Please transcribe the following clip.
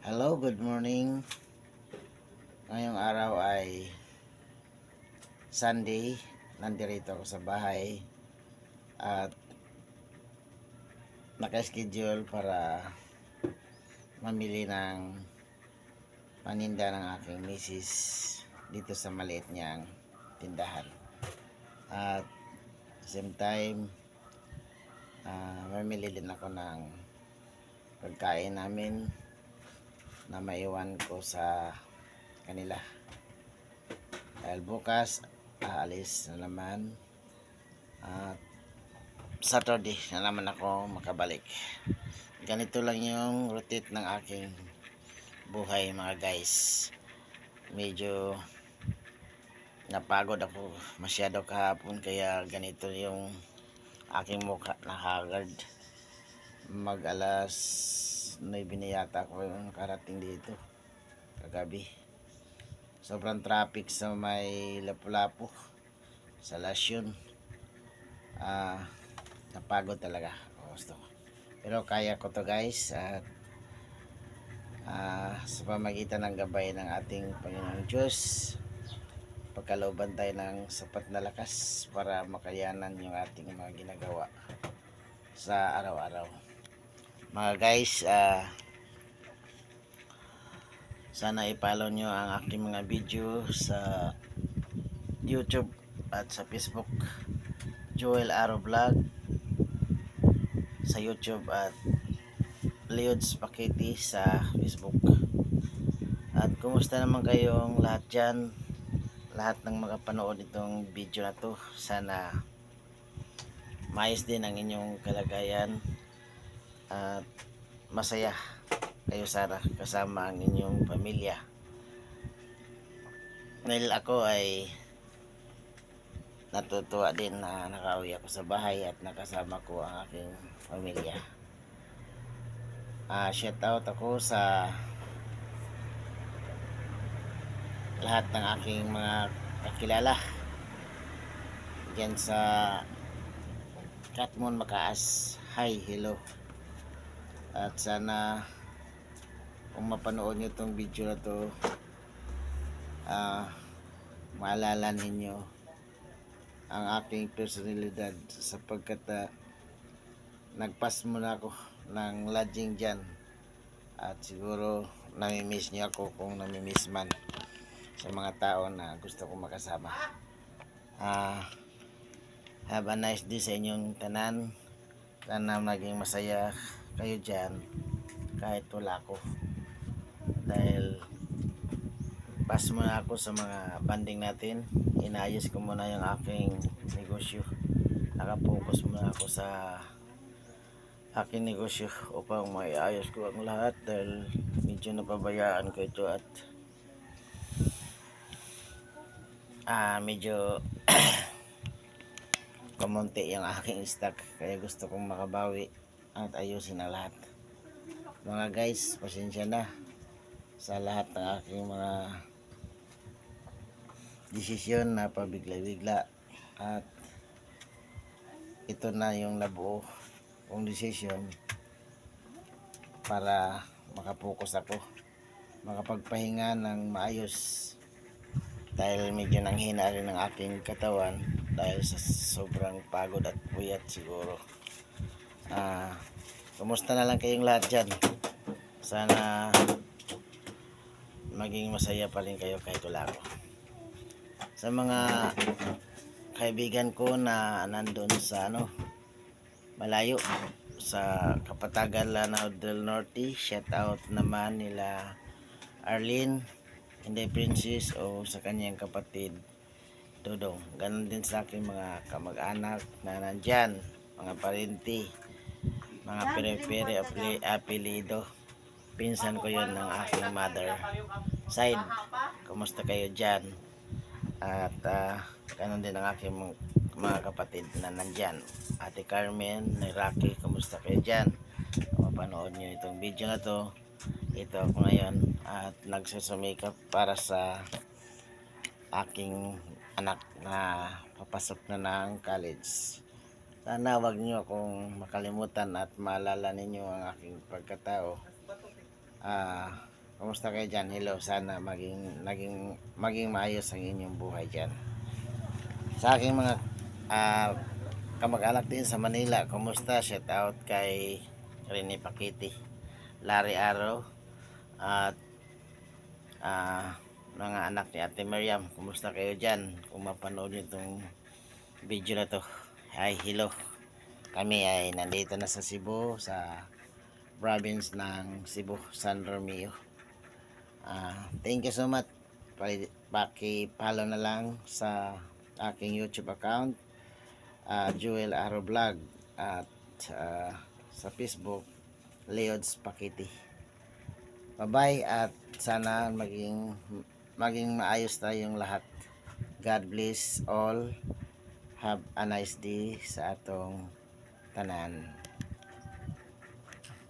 Hello, good morning. Ngayong araw ay Sunday. Nandirito ako sa bahay at naka-schedule para mamili ng paninda ng aking misis dito sa maliit niyang tindahan. At same time, mamili din ako ng pagkain namin na maiwan ko sa kanila. Dahil bukas, aalis na naman at Saturday na naman ako makabalik. Ganito lang yung routine ng aking buhay mga guys. Medyo napagod ako masyado kahapon kaya ganito yung aking mukha na haggard. Mag alas 9 na yata ako yung karating dito kagabi. Sobrang traffic sa may Lapu-Lapu sa Lasyon. Napagod talaga gusto ko. Pero kaya ko to guys at sa pamagitan ng gabay ng ating Panginoong Diyos, pagkalooban tayo ng sapat na lakas para makayanan yung ating mga ginagawa sa araw-araw. Mga guys, sana i-follow nyo ang aking mga video sa YouTube at sa Facebook, Joel Aro Vlog sa YouTube at Leod Spaghetti sa Facebook. At kumusta naman kayong lahat dyan, lahat ng makapanood itong video na to. Sana maayos din ang inyong kalagayan at masaya kayo sana kasama ang inyong pamilya. Dahil ako ay natutuwa din na nakauwi ako sa bahay at nakasama ko ang aking pamilya. Shout out ako sa lahat ng aking mga kakilala dyan sa Katmon Makaas. Hi, hello. At sana kung mapanood nyo itong video na to, maalala ninyo ang aking personalidad sapagkat nagpas muna ako ng lodging dyan at siguro namimiss nyo ako kung namimiss man sa mga tao na gusto kong makasama. Have a nice day sa inyong tanan. Sana maging masaya kayo dyan kahit wala ako, dahil pass muna ako sa mga banding natin. Inayos ko muna yung aking negosyo, nakapokus muna ako sa aking negosyo upang maiayos ko ang lahat dahil medyo napabayaan ko ito at medyo kumonti yung aking stock, kaya gusto kong makabawi at ayusin ang lahat. Mga guys, pasensya na sa lahat ng aking mga desisyon na pabigla-bigla at ito na yung nabuo kong desisyon para makapokus ako, makapagpahinga ng maayos dahil medyo nanghina rin ang aking katawan dahil sa sobrang pagod at puyat siguro. Kumusta na lang kayong lahat dyan? Sana maging masaya pa rin kayo kahit wala ako. Sa mga kaibigan ko na nandun sa malayo sa Kapatagan, Lanao del Norte, shout out naman nila Arlene, Inday Princess o sa kanyang kapatid Dodong. Ganon din sa aking mga kamag-anak na nandyan, mga parenti, mga pere-pere apelido. Pinsan ko yon ng aking mother side. Kumusta kayo dyan? At ganon din ang aking mga kapatid na nandyan. Ate Carmen, ni Rocky, kumusta kayo dyan? Kung mapanood nyo itong video na to, ito ako ngayon at nagsusumikap para sa aking anak na papasok na ng college. Sana wag nyo akong makalimutan at maalala ninyo ang aking pagkatao. Kumusta kayo dyan? Hello, sana maging maayos ang inyong buhay dyan. Sa aking mga kamag-anak din sa Manila, kumusta? Shout out kay Rene Pakiti, Larry Arrow, at mga anak ni Ate Miriam. Kumusta kayo dyan? Kung mapanood nyo itong video na to. Hi, hello. Kami ay nandito na sa Cebu, sa province ng Cebu, San Romeo. Thank you so much. Paki-follow na lang sa aking YouTube account, Joel Arrow Vlog, at sa Facebook, Leods Pakiti. Bye-bye at sana maging maayos tayong lahat. God bless all. Have a nice day sa atong tanan.